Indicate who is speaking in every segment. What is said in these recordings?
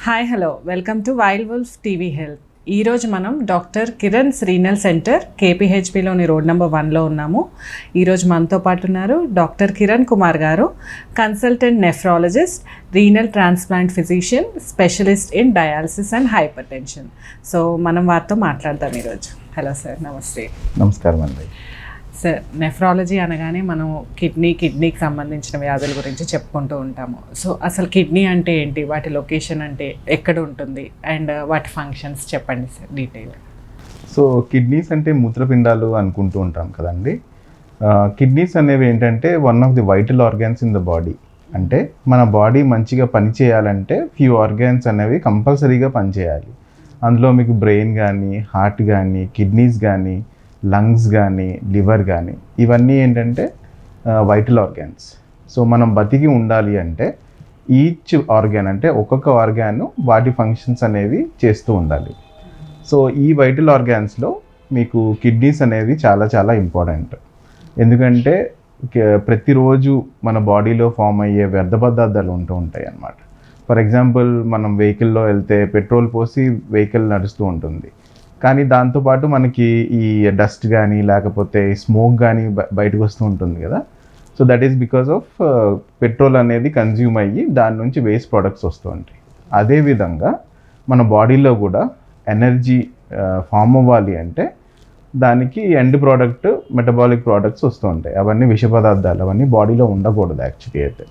Speaker 1: Hi hello welcome to wild wolf TV health. ఈరోజు మనం doctor Kiran's renal centre కేపీహెచ్పిలోని road number 1లో ఉన్నాము. ఈరోజు మనతో పాటు ఉన్నారు doctor Kiran Kumar garu, consultant nephrologist, renal transplant physician, specialist in dialysis and hypertension. So మనం వారితో మాట్లాడదాం ఈరోజు. హలో సార్, నమస్తే.
Speaker 2: నమస్కారం అండి.
Speaker 1: సార్, నెఫ్రాలజీ అనగానే మనం కిడ్నీకి సంబంధించిన వ్యాధుల గురించి చెప్పుకుంటూ ఉంటాము. సో అసలు కిడ్నీ అంటే ఏంటి, వాటి లొకేషన్ అంటే ఎక్కడ ఉంటుంది, అండ్ వాటి ఫంక్షన్స్ చెప్పండి సార్ డీటెయిల్.
Speaker 2: సో కిడ్నీస్ అంటే మూత్రపిండాలు అనుకుంటూ ఉంటాం కదండి. కిడ్నీస్ అనేవి ఏంటంటే one of the vital organs in the body. అంటే మన బాడీ మంచిగా పనిచేయాలంటే ఫ్యూ ఆర్గాన్స్ అనేవి కంపల్సరీగా పనిచేయాలి. అందులో మీకు బ్రెయిన్ కానీ, హార్ట్ కానీ, కిడ్నీస్ కానీ, లంగ్స్ కానీ, లివర్ కానీ, ఇవన్నీ ఏంటంటే వైటల్ ఆర్గాన్స్. సో మనం బతికి ఉండాలి అంటే ఈచ్ ఆర్గాన్ అంటే ఒక్కొక్క ఆర్గాన్ వాటి ఫంక్షన్స్ అనేవి చేస్తూ ఉండాలి. సో ఈ వైటల్ ఆర్గాన్స్లో మీకు కిడ్నీస్ అనేది చాలా చాలా ఇంపార్టెంట్. ఎందుకంటే ప్రతిరోజు మన బాడీలో ఫామ్ అయ్యే వ్యర్థ పదార్థాలు ఉంటూ ఉంటాయి అన్నమాట. ఫర్ ఎగ్జాంపుల్, మనం వెహికల్లో వెళ్తే పెట్రోల్ పోసి వెహికల్ నడుస్తూ ఉంటుంది, కానీ దాంతోపాటు మనకి ఈ డస్ట్ కానీ లేకపోతే స్మోక్ కానీ బయటకు వస్తూ ఉంటుంది కదా. So that is because of petrol అనేది కన్జ్యూమ్ అయ్యి దాని నుంచి వేస్ట్ ప్రోడక్ట్స్ వస్తూ ఉంటాయి. అదేవిధంగా మన బాడీలో కూడా ఎనర్జీ ఫామ్ అవ్వాలి అంటే దానికి ఎండ్ ప్రోడక్ట్, మెటబాలిక్ ప్రోడక్ట్స్ వస్తూ ఉంటాయి. అవన్నీ విష పదార్థాలు, అవన్నీ బాడీలో ఉండకూడదు యాక్చువల్లీ అయితే.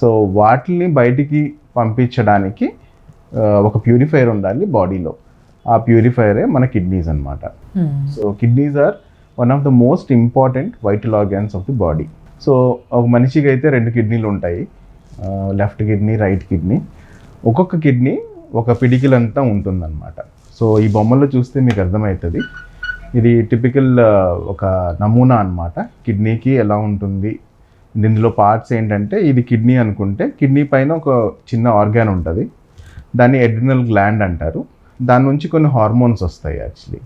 Speaker 2: సో వాటిని బయటికి పంపించడానికి ఒక ప్యూరిఫైయర్ ఉండాలి బాడీలో. ఆ ప్యూరిఫైయరే మన కిడ్నీస్ అనమాట. So kidneys are one of the most important vital organs of the body. So ఒక మనిషికి అయితే 2 కిడ్నీలు ఉంటాయి, లెఫ్ట్ కిడ్నీ, రైట్ కిడ్నీ. ఒక్కొక్క కిడ్నీ ఒక పిడికిలంతా ఉంటుందన్నమాట. సో ఈ బొమ్మలో చూస్తే మీకు అర్థమవుతుంది. ఇది టిపికల్ ఒక నమూనా అన్నమాట కిడ్నీకి ఎలా ఉంటుంది. ఇందులో పార్ట్స్ ఏంటంటే, ఇది కిడ్నీ అనుకుంటే కిడ్నీ పైన ఒక చిన్న ఆర్గాన్ ఉంటుంది, దాన్ని అడ్రినల్ గ్లాండ్ అంటారు. దాని నుంచి కొన్ని హార్మోన్స్ వస్తాయి యాక్చువల్లీ.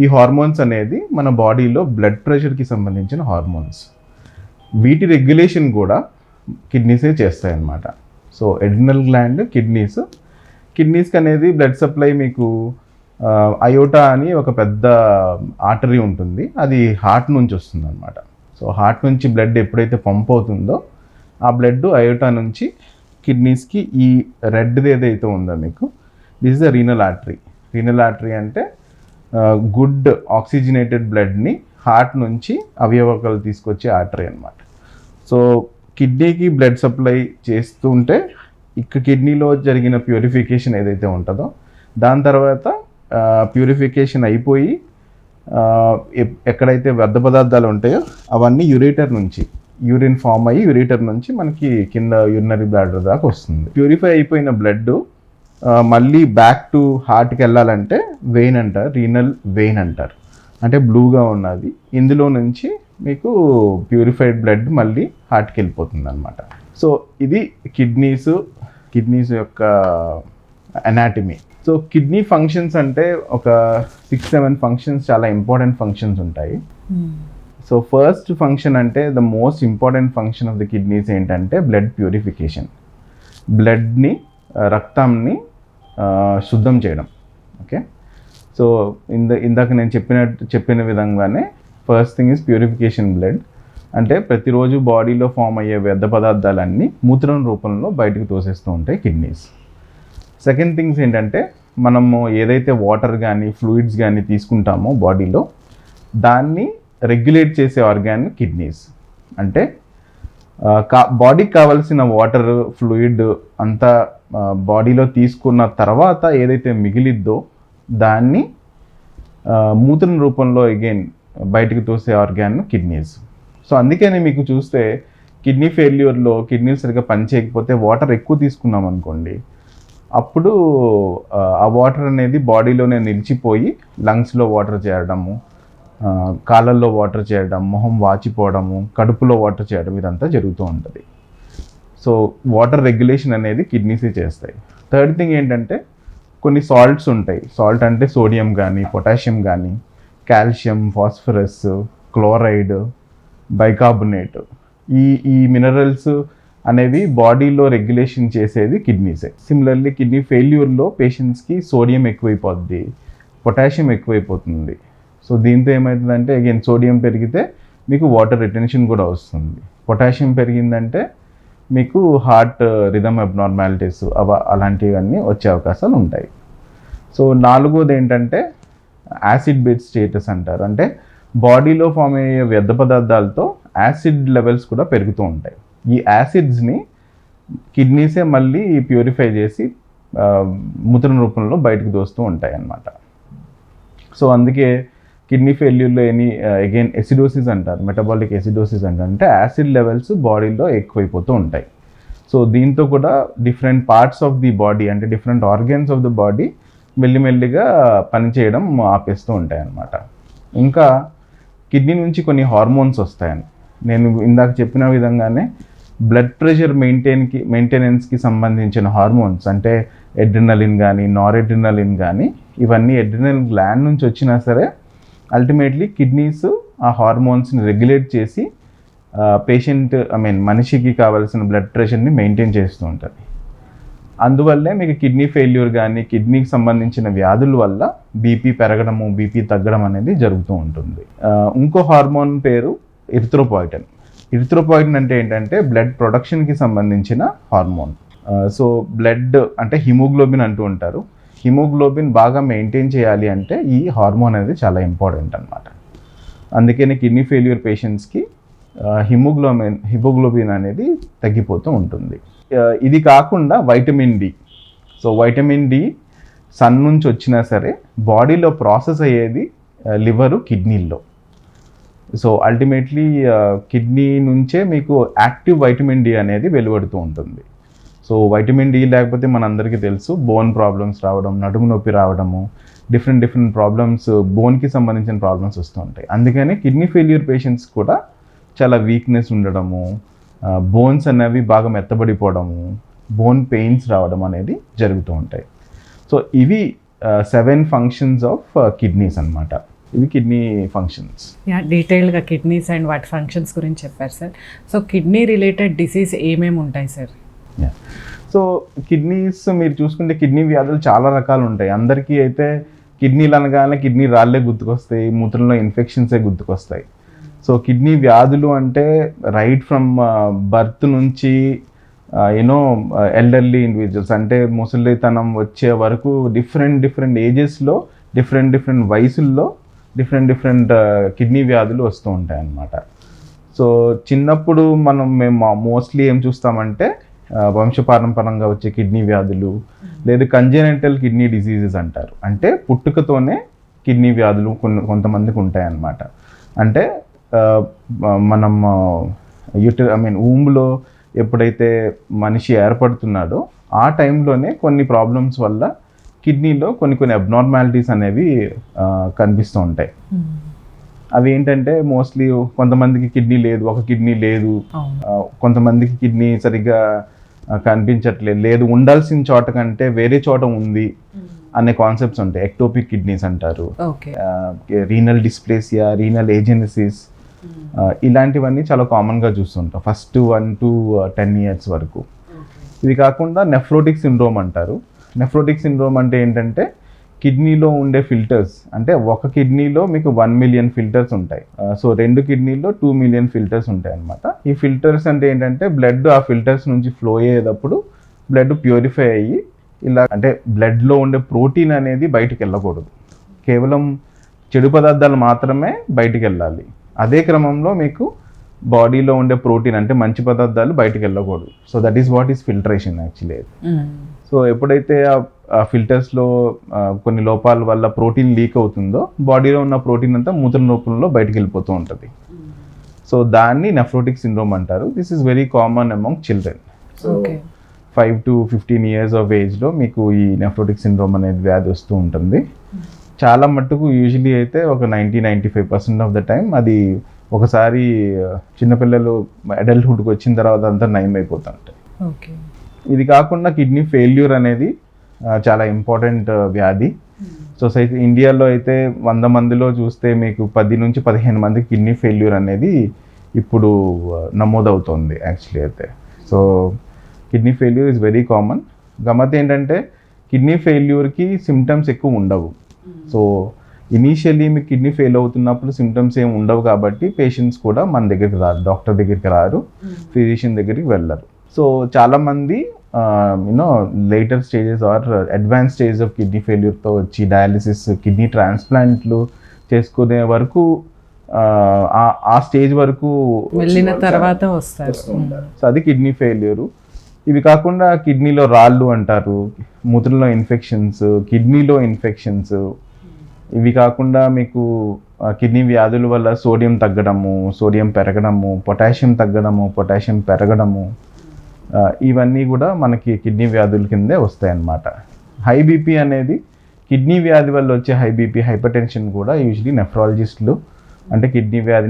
Speaker 2: ఈ హార్మోన్స్ అనేది మన బాడీలో బ్లడ్ ప్రెషర్కి సంబంధించిన హార్మోన్స్. వీటి రెగ్యులేషన్ కూడా కిడ్నీసే చేస్తాయి అన్నమాట. సో అడ్రినల్ గ్లాండ్, కిడ్నీస్కి అనేది బ్లడ్ సప్లై మీకు అయోటా అని ఒక పెద్ద ఆర్టరీ ఉంటుంది, అది హార్ట్ నుంచి వస్తుంది అనమాట. సో హార్ట్ నుంచి బ్లడ్ ఎప్పుడైతే పంప్ అవుతుందో ఆ బ్లడ్ అయోటా నుంచి కిడ్నీస్కి ఈ రెడ్ది ఏదైతే ఉందో మీకు, this is the renal artery. Renal artery అంటే గుడ్ ఆక్సిజనేటెడ్ బ్లడ్ని హార్ట్ నుంచి అవయవాలు తీసుకొచ్చే ఆర్టరీ అనమాట. సో కిడ్నీకి బ్లడ్ సప్లై చేస్తుంటే కిడ్నీలో జరిగిన ప్యూరిఫికేషన్ ఏదైతే ఉంటుందో దాని తర్వాత ప్యూరిఫికేషన్ అయిపోయి ఎక్కడైతే వ్యర్థ పదార్థాలు ఉంటాయో అవన్నీ యూరిన్ ఫామ్ అయ్యి యూరేటర్ నుంచి మనకి కింద యూరినరీ బ్లాడర్ దాకా వస్తుంది. ప్యూరిఫై అయిపోయిన బ్లడ్ మళ్ళీ బ్యాక్ టు హార్ట్కి వెళ్ళాలంటే వెయిన్ అంటారు, రీనల్ వెయిన్ అంటారు. అంటే బ్లూగా ఉన్నది, ఇందులో నుంచి మీకు ప్యూరిఫైడ్ బ్లడ్ మళ్ళీ హార్ట్కి వెళ్ళిపోతుంది అనమాట. సో ఇది కిడ్నీస్ యొక్క అనాటమీ. సో కిడ్నీ ఫంక్షన్స్ అంటే ఒక 6-7 ఫంక్షన్స్, చాలా ఇంపార్టెంట్ ఫంక్షన్స్ ఉంటాయి. సో ఫస్ట్ ఫంక్షన్ అంటే the most important function of the kidneys ఏంటంటే బ్లడ్ ప్యూరిఫికేషన్. బ్లడ్ని, రక్తాన్ని శుద్ధం చేయడం. ఓకే. సో ఇందాక నేను చెప్పిన విధంగానే first thing is purification blood. అంటే ప్రతిరోజు బాడీలో ఫామ్ అయ్యే వ్యర్థ పదార్థాలన్నీ మూత్రం రూపంలో బయటకు తోసేస్తూ ఉంటాయి కిడ్నీస్. సెకండ్ థింగ్స్ ఏంటంటే, మనము ఏదైతే వాటర్ కానీ ఫ్లూయిడ్స్ కానీ తీసుకుంటామో బాడీలో, దాన్ని రెగ్యులేట్ చేసే ఆర్గాన్ కిడ్నీస్. అంటే బాడీకి కావాల్సిన వాటర్, ఫ్లూయిడ్ అంతా బాడీలో తీసుకున్న తర్వాత ఏదైతే మిగిలిద్దో దాన్ని మూత్రం రూపంలో అగైన్ బయటకు తోసే ఆర్గాన్ కిడ్నీస్. సో అందుకని మీకు చూస్తే కిడ్నీ ఫెయిల్యూర్లో కిడ్నీలు సరిగ్గా పనిచేయకపోతే వాటర్ ఎక్కువ తీసుకున్నాం అనుకోండి, అప్పుడు ఆ వాటర్ అనేది బాడీలోనే నిలిచిపోయి లంగ్స్లో వాటర్ చేరడము, కాళ్ళల్లో వాటర్ చేయడం, మొహం వాచిపోవడము, కడుపులో వాటర్ చేయడం, ఇదంతా జరుగుతూ ఉంటుంది. సో వాటర్ రెగ్యులేషన్ అనేది కిడ్నీసే చేస్తాయి. థర్డ్ థింగ్ ఏంటంటే, కొన్ని సాల్ట్స్ ఉంటాయి. సాల్ట్ అంటే సోడియం కానీ, పొటాషియం కానీ, కాల్షియం, ఫాస్ఫరస్, క్లోరైడ్, బైకార్బోనేట్, ఈ మినరల్స్ అనేవి బాడీలో రెగ్యులేషన్ చేసేది కిడ్నీసే. సిమిలర్లీ కిడ్నీ ఫెయిల్యూర్లో పేషెంట్స్కి సోడియం ఎక్కువైపోద్ది, పొటాషియం ఎక్కువైపోతుంది. సో దీంతో ఏమవుతుందంటే అగైన్ సోడియం పెరిగితే మీకు వాటర్ రిటెన్షన్ కూడా వస్తుంది, పొటాషియం పెరిగిందంటే మీకు హార్ట్ రిథమ్ అబ్నార్మాలిటీస్ అలాంటివన్నీ వచ్చే అవకాశాలు ఉంటాయి. సో నాలుగోది ఏంటంటే యాసిడ్ బేస్ స్టేటస్ అంటారు. అంటే బాడీలో ఫామ్ అయ్యే వ్యర్థ పదార్థాలతో యాసిడ్ లెవెల్స్ కూడా పెరుగుతూ ఉంటాయి. ఈ యాసిడ్స్ని కిడ్నీసే మళ్ళీ ప్యూరిఫై చేసి మూత్రం రూపంలో బయటకు దోస్తూ ఉంటాయి అన్నమాట. సో అందుకే కిడ్నీ ఫెయిల్యూర్లో అగైన్ ఎసిడోసిస్ అంటారు, మెటబాలిక్ ఎసిడోసిస్ అంటారు. అంటే యాసిడ్ లెవెల్స్ బాడీలో ఎక్కువైపోతూ ఉంటాయి. సో దీంతో కూడా different parts of the body అంటే different organs of the body మెల్లిమెల్లిగా పనిచేయడం ఆపేస్తూ ఉంటాయి అన్నమాట. ఇంకా కిడ్నీ నుంచి కొన్ని హార్మోన్స్ వస్తాయని నేను ఇందాక చెప్పిన విధంగానే బ్లడ్ ప్రెషర్ మెయింటెనెన్స్కి సంబంధించిన హార్మోన్స్ అంటే ఎడ్రినలిన్ కానీ నారెడ్రినలిన్ కానీ ఇవన్నీ ఎడ్రినల్ గ్లాండ్ నుంచి వచ్చినా సరే అల్టిమేట్లీ కిడ్నీస్ ఆ హార్మోన్స్ని రెగ్యులేట్ చేసి మనిషికి కావాల్సిన బ్లడ్ ప్రెషర్ని మెయింటైన్ చేస్తూ ఉంటుంది. అందువల్లే మీకు కిడ్నీ ఫెయిల్యూర్ కానీ కిడ్నీకి సంబంధించిన వ్యాధుల వల్ల బీపీ పెరగడము బీపీ తగ్గడం అనేది జరుగుతూ ఉంటుంది. ఇంకో హార్మోన్ పేరు ఎరిథ్రోపాయిటిన్. ఎరిథ్రోపాయిటిన్ అంటే ఏంటంటే బ్లడ్ ప్రొడక్షన్కి సంబంధించిన హార్మోన్. సో బ్లడ్ అంటే హిమోగ్లోబిన్ అంటూ ఉంటారు. హిమోగ్లోబిన్ బాగా మెయింటైన్ చేయాలి అంటే ఈ హార్మోన్ అనేది చాలా ఇంపార్టెంట్ అనమాట. అందుకని కిడ్నీ ఫెయిల్యూర్ పేషెంట్స్కి హిమోగ్లోబిన్ అనేది తగ్గిపోతూ ఉంటుంది. ఇది కాకుండా vitamin D. So vitamin D sun నుంచి వచ్చినా సరే బాడీలో ప్రాసెస్ అయ్యేది లివరు కిడ్నీల్లో. సో అల్టిమేట్లీ కిడ్నీ నుంచే మీకు యాక్టివ్ వైటమిన్ డి అనేది వెలువడుతూ ఉంటుంది. సో వైటమిన్ డి లేకపోతే మనందరికీ తెలుసు బోన్ ప్రాబ్లమ్స్ రావడం, నడుము నొప్పి రావడము, డిఫరెంట్ ప్రాబ్లమ్స్, బోన్కి సంబంధించిన ప్రాబ్లమ్స్ వస్తూ ఉంటాయి. అందుకని కిడ్నీ ఫెయిల్యూర్ పేషెంట్స్ కూడా చాలా వీక్నెస్ ఉండడము, బోన్స్ అనేవి బాగా మెత్తబడిపోవడము, బోన్ పెయిన్స్ రావడం అనేది జరుగుతూ ఉంటాయి. సో ఇవి 7 ఫంక్షన్స్ ఆఫ్ కిడ్నీస్ అన్నమాట. ఇవి కిడ్నీ ఫంక్షన్స్.
Speaker 1: డీటెయిల్గా కిడ్నీస్ అండ్ వాటి ఫంక్షన్స్ గురించి చెప్పారు sir. So kidney related disease ఏమేమి ఉంటాయి సార్?
Speaker 2: సో కిడ్నీస్ మీరు చూసుకుంటే కిడ్నీ వ్యాధులు చాలా రకాలు ఉంటాయి. అందరికీ అయితే కిడ్నీలు అనగానే కిడ్నీ రాళ్ళే గుర్తుకొస్తాయి, మూత్రంలో ఇన్ఫెక్షన్సే గుర్తుకొస్తాయి. సో కిడ్నీ వ్యాధులు అంటే రైట్ ఫ్రమ్ బర్త్ నుంచి ఎల్డర్లీ ఇండివిజువల్స్ అంటే ముసలితనం వచ్చే వరకు డిఫరెంట్ ఏజెస్లో డిఫరెంట్ వయసుల్లో డిఫరెంట్ కిడ్నీ వ్యాధులు వస్తూ ఉంటాయి అన్నమాట. సో చిన్నప్పుడు మేము మోస్ట్లీ ఏం చూస్తామంటే వంశపారంపరంగా వచ్చే కిడ్నీ వ్యాధులు లేదా కంజెనిటల్ కిడ్నీ డిసీజెస్ అంటారు. అంటే పుట్టుకతోనే కిడ్నీ వ్యాధులు కొంతమందికి ఉంటాయి అన్నమాట. అంటే మనం ఊమ్లో ఎప్పుడైతే మనిషి ఏర్పడుతున్నాడో ఆ టైంలోనే కొన్ని ప్రాబ్లమ్స్ వల్ల కిడ్నీలో కొన్ని అబ్నార్మాలిటీస్ అనేవి కనిపిస్తూ ఉంటాయి. అవి ఏంటంటే మోస్ట్లీ కొంతమందికి కిడ్నీ లేదు, ఒక కిడ్నీ లేదు, కొంతమందికి కిడ్నీ సరిగ్గా కనిపించట్లేదు, లేదు ఉండాల్సిన చోట కంటే వేరే చోట ఉంది అనే కాన్సెప్ట్స్ ఉంటాయి. ఎక్టోపిక్ కిడ్నీస్ అంటారు, రీనల్ డిస్ప్లేసియా, రీనల్ ఏజెన్సిస్, ఇలాంటివన్నీ చాలా కామన్గా చూస్తుంటాం ఫస్ట్ 1 to 10 years వరకు. ఇది కాకుండా నెఫ్రోటిక్ సిండ్రోమ్ అంటారు. నెఫ్రోటిక్ సిండ్రోమ్ అంటే ఏంటంటే కిడ్నీలో ఉండే ఫిల్టర్స్, అంటే ఒక కిడ్నీలో మీకు 1 million ఫిల్టర్స్ ఉంటాయి. సో 2 కిడ్నీలో 2 million ఫిల్టర్స్ ఉంటాయి అన్నమాట. ఈ ఫిల్టర్స్ అంటే ఏంటంటే బ్లడ్ ఆ ఫిల్టర్స్ నుంచి ఫ్లో అయ్యేటప్పుడు బ్లడ్ ప్యూరిఫై అయ్యి ఇలా అంటే బ్లడ్లో ఉండే ప్రోటీన్ అనేది బయటికి వెళ్ళకూడదు, కేవలం చెడు పదార్థాలు మాత్రమే బయటికి వెళ్ళాలి. అదే క్రమంలో మీకు బాడీలో ఉండే ప్రోటీన్ అంటే మంచి పదార్థాలు బయటికి వెళ్ళకూడదు. So that is what is filtration actually. So ఎప్పుడైతే ఆ ఫిల్టర్స్లో కొన్ని లోపాల వల్ల ప్రోటీన్ లీక్ అవుతుందో బాడీలో ఉన్న ప్రోటీన్ అంతా మూత్రం రూపంలో బయటికి వెళ్ళిపోతూ ఉంటుంది. సో దాన్ని నెఫ్రోటిక్ సిండ్రోమ్ అంటారు. This is very common among children. So 5 to 15 years of ఏజ్లో మీకు ఈ నెఫ్రోటిక్ సిండ్రోమ్ అనేది వ్యాధి వస్తూ ఉంటుంది. చాలా మట్టుకు యూజువలీ అయితే ఒక 90-95% ఆఫ్ ద టైం అది ఒకసారి చిన్నపిల్లలు అడల్ట్హుడ్కి వచ్చిన తర్వాత అంతా నయం అయిపోతూ ఉంటాయి. ఇది కాకుండా కిడ్నీ ఫెయిల్యూర్ అనేది చాలా ఇంపార్టెంట్ వ్యాధి. సొసైటీ ఇండియాలో అయితే 100 మందిలో చూస్తే మీకు 10 నుంచి 15 మందికి కిడ్నీ ఫెయిల్యూర్ అనేది ఇప్పుడు నమోదవుతోంది యాక్చువల్లీ అయితే. So kidney failure is very common. గమ్మత్ ఏంటంటే కిడ్నీ ఫెయిల్యూర్కి సిమ్టమ్స్ ఎక్కువ ఉండవు. సో ఇనీషియల్లీ మీకు కిడ్నీ ఫెయిల్ అవుతున్నప్పుడు సిమ్టమ్స్ ఏమి ఉండవు కాబట్టి పేషెంట్స్ కూడా మన దగ్గరికి రారు, డాక్టర్ దగ్గరికి రారు, ఫిజిషియన్ దగ్గరికి వెళ్ళరు. సో చాలామంది you know later stages or advance stage of kidney ఫెయిల్యూర్తో వచ్చి డయాలిసిస్, కిడ్నీ ట్రాన్స్ప్లాంట్లు చేసుకునే వరకు ఆ స్టేజ్ వరకు
Speaker 1: వెళ్ళిన తర్వాత వస్తారు.
Speaker 2: సో అది కిడ్నీ ఫెయిల్యూరు. ఇవి కాకుండా కిడ్నీలో రాళ్ళు అంటారు, మూత్రంలో ఇన్ఫెక్షన్స్, కిడ్నీలో ఇన్ఫెక్షన్స్. ఇవి కాకుండా మీకు కిడ్నీ వ్యాధుల వల్ల సోడియం తగ్గడము, సోడియం పెరగడము, పొటాషియం తగ్గడము, పొటాషియం పెరగడము, ఇవన్నీ కూడా మనకి కిడ్నీ వ్యాధుల కిందే వస్తాయన్నమాట. హై బీపీ అనేది కిడ్నీ వ్యాధి వల్ల వచ్చే హై బీపీ, హైపర్ టెన్షన్ కూడా యూజువలీ నెఫ్రాలజిస్టులు అంటే కిడ్నీ వ్యాధి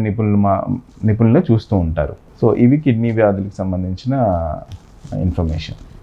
Speaker 2: నిపుణులు చూస్తూ ఉంటారు. సో ఇవి కిడ్నీ వ్యాధులకు సంబంధించిన ఇన్ఫర్మేషన్.